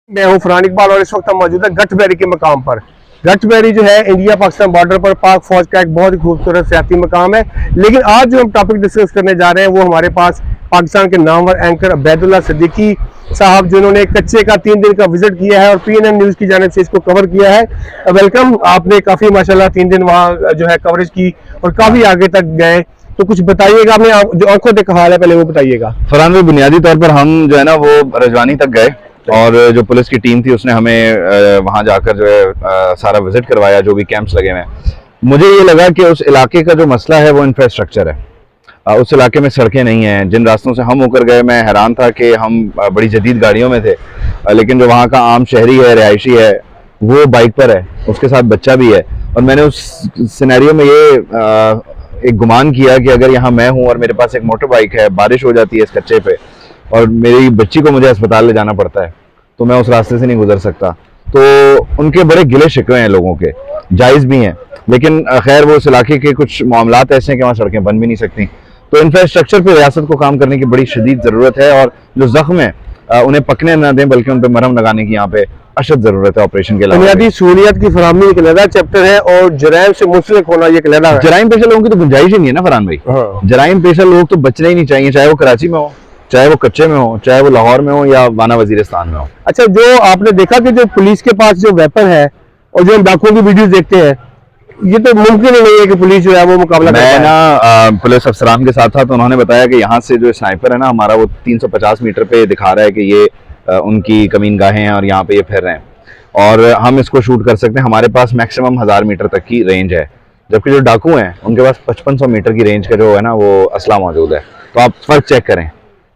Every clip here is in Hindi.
मैं हूं फरहान इकबाल और इस वक्त हम मौजूद है गठबेरी के मकाम पर। गठबेरी जो है इंडिया पाकिस्तान बॉर्डर पर पाक फौज का एक बहुत ही खूबसूरत सियाती मकाम है। लेकिन आज जो हम टॉपिक डिस्कस करने जा रहे हैं वो हमारे पास पाकिस्तान के नामवर एंकर अबैदुल्ला सिद्दीकी साहब जिन्होंने कच्चे का 3 दिन का विजिट किया है और PNN न्यूज़ की जानिब से इसको कवर किया है। वेलकम, आपने काफ़ी माशाल्लाह 3 दिन वहाँ जो है कवरेज की और काफ़ी आगे तक गए, तो कुछ बताइएगा। आपने जो आंखों देखा हाल है पहले वो बताइएगा। फरहान भाई, बुनियादी तौर पर हम जो है ना वो रजवानी तक गए और जो पुलिस की टीम थी उसने हमें वहां जाकर जो है सारा विजिट करवाया, जो भी कैंप्स लगे हुए हैं। मुझे ये लगा कि उस इलाके का जो मसला है वो इंफ्रास्ट्रक्चर है। उस इलाके में सड़कें नहीं हैं। जिन रास्तों से हम होकर गए, मैं हैरान था कि हम बड़ी जदीद गाड़ियों में थे, लेकिन जो वहाँ का आम शहरी है, रिहायशी है, वो बाइक पर है, उसके साथ बच्चा भी है। और मैंने उस सिनेरियो में ये एक गुमान किया कि अगर यहाँ मैं हूँ और मेरे पास एक मोटर बाइक है, बारिश हो जाती है इस कच्चे पे और मेरी बच्ची को मुझे अस्पताल ले जाना पड़ता है, तो मैं उस रास्ते से नहीं गुजर सकता। तो उनके बड़े गिले शिकवे हैं लोगों के, जायज़ भी हैं, लेकिन खैर वो उस इलाके के कुछ मामलात ऐसे हैं कि वहाँ सड़कें बन भी नहीं सकती। तो इंफ्रास्ट्रक्चर पे रियासत को काम करने की बड़ी शदीद ज़रूरत है और जो ज़ख्म है उन्हें पकने ना दें, बल्कि उन पर मरहम लगाने की यहाँ पे अशद ज़रूरत है ऑपरेशन के लिए। बुनियादी सहूलियत की फराहमी एक अलग चैप्टर है और जराइम से मुंसलिक होना ये एक अलग है। जराइम पेशा लोगों की तो गुंजाइश ही नहीं है ना फरहान भाई। जराइम पेशा लोग तो बचने ही नहीं चाहिए, चाहे वो कराची में हो, चाहे वो कच्चे में हो, चाहे वो लाहौर में हो या वाना वजीरिस्तान में हो। अच्छा, जो आपने देखा कि जो पुलिस के पास जो वेपन है और जो हम डाकुओं की वीडियोस देखते हैं, ये तो मुमकिन ही नहीं है कि पुलिस जो है वो मुकाबला कर पाए। मैं ना पुलिस अफसरान के साथ था, तो उन्होंने बताया कि यहाँ से जो स्नाइपर है ना हमारा, वो 350 मीटर पे दिखा रहा है कि ये उनकी कमीन गाहें हैं और यहाँ पे ये फिर रहे हैं और हम इसको शूट कर सकते हैं। हमारे पास मैक्सिमम 1000 मीटर तक की रेंज है, जबकि जो डाकू हैं उनके पास 5500 मीटर की रेंज का जो है ना वो असला मौजूद है। तो आप फर्क चेक करें,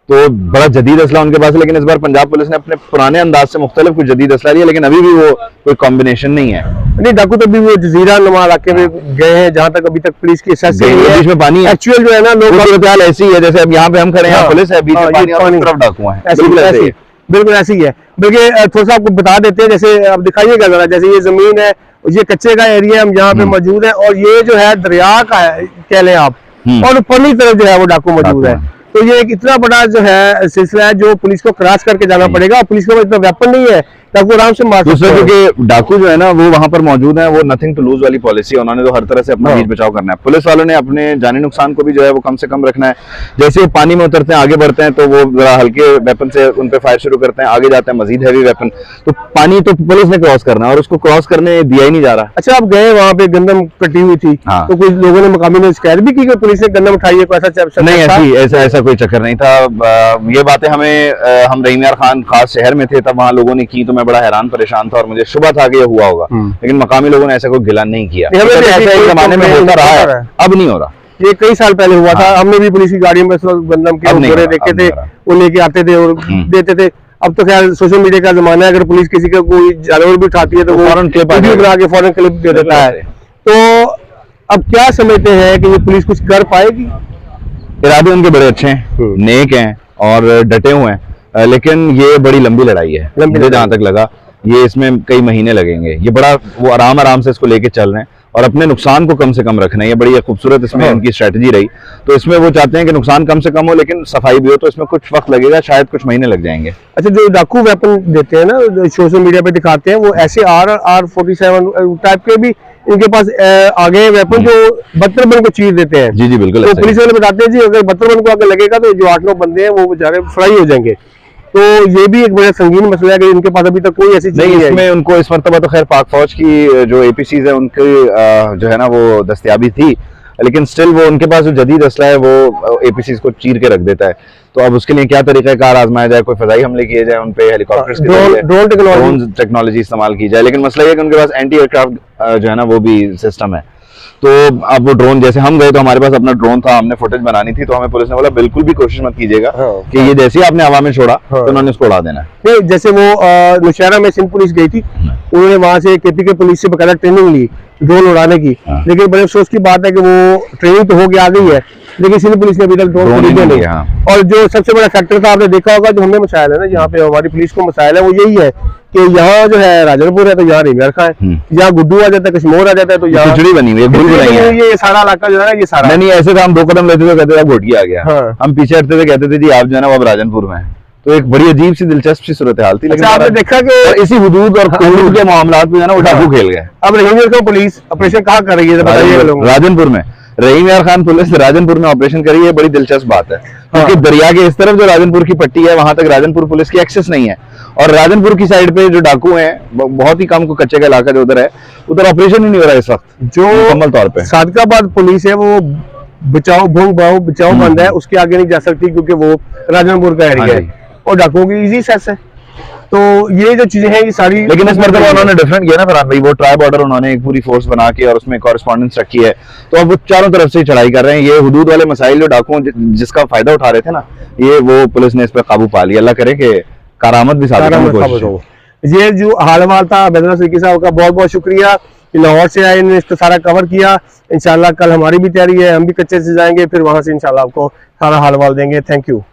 तो बड़ा जदीद असला उनके पास है। लेकिन इस बार पंजाब पुलिस ने अपने पुराने अंदाज से मुख्तलिफ कुछ जदीद असला लिया, लेकिन अभी भी वो कोई कॉम्बिनेशन नहीं है। नहीं, डाकू तो भी वो जजीरा नुमा इलाके में गए हैं जहाँ तक अभी तक पुलिस की बीच में पानी है। एक्चुअल जो है ना लोग सूरत ऐसी है जैसे अब यहाँ पे हम खड़े हैं, पुलिस है, बीच में पानी और तरफ डाकू हैं। बिल्कुल ऐसी है। बल्कि थोड़ा सा आपको बता देते हैं, जैसे अब दिखाइएगा जरा, जैसे ये जमीन है, ये कच्चे का एरिया हम यहाँ पे मौजूद है और ये जो है दरिया का है कह लें आप, और ऊपरली तरफ जो है वो डाकू मौजूद है। तो ये एक इतना बड़ा जो है सिलसिला है जो पुलिस को क्रॉस करके जाना पड़ेगा। पुलिस के पास इतना वेपन नहीं है ताकि आराम से मार सकते हैं, क्योंकि डाकू जो है ना वो वहां पर मौजूद है। वो नथिंग टू लूज वाली पॉलिसी है, उन्होंने तो हर तरह से अपना बीच बचाव करना है। पुलिस वालों ने अपने जानी नुकसान को भी जो है वो कम से कम रखना है। जैसे वो पानी में उतरते हैं, आगे बढ़ते हैं, तो वो जरा हल्के वेपन से उन पे फायर शुरू करते हैं, आगे जाते हैं मजीद हैवी वेपन। तो पानी तो पुलिस ने क्रॉस करना है और उसको क्रॉस करने दिया ही नहीं जा रहा। अच्छा, आप गए वहाँ पे गंदम कटी हुई थी, तो कुछ लोगों ने मकामी ने शिकायत भी की कि पुलिस ने गंदम उठाई है, ऐसा नहीं, ऐसा कोई चक्कर नहीं था। ये बातें हम रहीम यार खान खास शहर में थे तब वहाँ लोगों ने की, तो मैं बड़ा हैरान परेशान था और मुझे शुबह था कि ये हुआ होगा, लेकिन मकामी लोगों ने ऐसा कोई गिला नहीं किया। ऐसा एक जमाने में होता रहा है, अब नहीं हो रहा। ये कई साल पहले हुआ था, हमने भी पुलिस की गाड़ी में गंदम के बोरे देखे थे, वो लेके आते थे और देते थे। अब तो खैर सोशल मीडिया का जमाना है, अगर पुलिस किसी का कोई जानवर भी उठाती है तो वो वीडियो बना के फौरन क्लिप दे देता है। तो अब क्या समझते हैं कि ये पुलिस कुछ कर पाएगी? इरादे उनके बड़े अच्छे हैं, नेक हैं और डटे हुए हैं, लेकिन ये बड़ी लंबी लड़ाई है। मुझे जहां तक लगा ये इसमें कई महीने लगेंगे। ये बड़ा वो आराम से इसको लेके चल रहे हैं और अपने नुकसान को कम से कम रखना है। ये बड़ी खूबसूरत इसमें उनकी स्ट्रेटजी रही। तो इसमें वो चाहते हैं कि नुकसान कम से कम हो लेकिन सफाई भी हो, तो इसमें कुछ वक्त लगेगा, शायद कुछ महीने लग जाएंगे। अच्छा, जो डाकू वेपन देते हैं ना, सोशल मीडिया पे दिखाते हैं, वो ऐसे R47 टाइप के भी इनके पास आगे वेपन जो 72 बन को चीर देते हैं। जी बिल्कुल। तो पुलिस वाले बताते हैं जी अगर 72 बन को आगे लगेगा तो जो 8-9 बंदे हैं वो बेचारे फ्राई हो जाएंगे। तो ये भी एक बड़ा संगीन मसला है कि इनके पास अभी तक कोई ऐसी चीज नहीं है। इसमें उनको इस मरतबा तो खैर पाक फौज की जो APCs है उनकी जो है ना वो दस्तयाबी थी, लेकिन स्टिल वो उनके पास जो जदीद असला है वो APCs को चीर के रख देता है। तो अब उसके लिए क्या तरीकाकार आजमाया जाए, कोई फजाई हमले किए जाए, उन पे हेलीकॉप्टर्स ड्रोन टेक्नोलॉजी इस्तेमाल की जाए। लेकिन मसला ये कि उनके पास एंटी एयरक्राफ्ट जो है ना वो भी सिस्टम है। तो अब वो ड्रोन, जैसे हम गए तो हमारे पास अपना ड्रोन था, हमने फुटेज बनानी थी, तो हमें पुलिस ने बोला बिल्कुल भी कोशिश मत कीजिएगा कि ये जैसे ही आपने हवा में छोड़ा तो उन्होंने उसको उड़ा देना है। जैसे वो नौशहरा में सिंध पुलिस गई थी, उन्होंने वहां से KP के पुलिस से बकायदा ट्रेनिंग ली ड्रोन उड़ाने की, लेकिन बड़े अफसोस की बात है कि वो ट्रेनिंग तो हो गया आ गई है, लेकिन सिंध पुलिस ने अभी तक ड्रोन खरीदे नहीं। और जो सबसे बड़ा फैक्टर था, आपने देखा होगा, जो हमें मसाइल है ना यहाँ पे हमारी पुलिस को मसाइल है, वो यही है कि यहाँ जो है राजनपुर है तो यहाँ रिमियर खां है, यहाँ गुड्डू आ जाता है, कश्मीर आ जाता है, तो यहाँ खिचड़ी बनी हुई है। ये सारा इलाका जो है ये सारा नहीं, ऐसे तो हम 2 कदम लेते थे कहते थे घोटिया आ गया, हम पीछे हटते थे कहते थे जी आप जो है ना वो अब राजनपुर में है। तो एक बड़ी अजीब सी दिलचस्प सी सूरत हाल थी। लेकिन अच्छा, आपने देखा कि और इसी हुदूद और हुदूद के मामलात में जो है ना वो डाकू खेल गए। अब रहीम यार खान पुलिस ऑपरेशन कहाँ कर रही है बताइए लोगों को। राजनपुर में रहीम यार खान पुलिस राजनपुर में ऑपरेशन करी है, बड़ी दिलचस्प बात है क्योंकि दरिया के इस तरफ जो राजनपुर की पट्टी है वहां तक राजनपुर पुलिस की एक्सेस नहीं है, और राजनपुर की साइड पे जो डाकू हैं बहुत ही कम को कच्चे का इलाका जो उधर है, उधर ऑपरेशन ही नहीं हो रहा है इस वक्त जो मुकम्मल तौर पे। सादकाबाद पुलिस है वो बचाव बंद है, उसके आगे नहीं जा सकती क्योंकि वो राजनपुर का एरिया है और डाकुओं की इजी सेस है। तो ये जो चीजें हैं ये सारी, लेकिन इस मरतबा उन्होंने डिफरेंट किया ना फरहान भाई, वो ट्राई बॉर्डर उन्होंने एक पूरी फोर्स बना के और उसमें कॉरेस्पॉन्डेंस रखी है, तो अब वो चारों तरफ से चढ़ाई कर रहे हैं। ये हुदूद वाले मसाइल जो डाकुओं जिसका फायदा उठा रहे थे ना, ये वो पुलिस ने इस पर काबू पा लिया। अल्लाह करे कि करामत भी साबित हो। ये जो हाल था बेदरा सिद्दीकी साहब का बहुत बहुत शुक्रिया, लाहौर से आए, इन्होंने इसको सारा कवर किया। इंशाल्लाह कल हमारी भी तैयारी है, हम भी कच्चे से जाएंगे, फिर वहां से इंशाल्लाह आपको सारा हाल वाल देंगे। Thank you.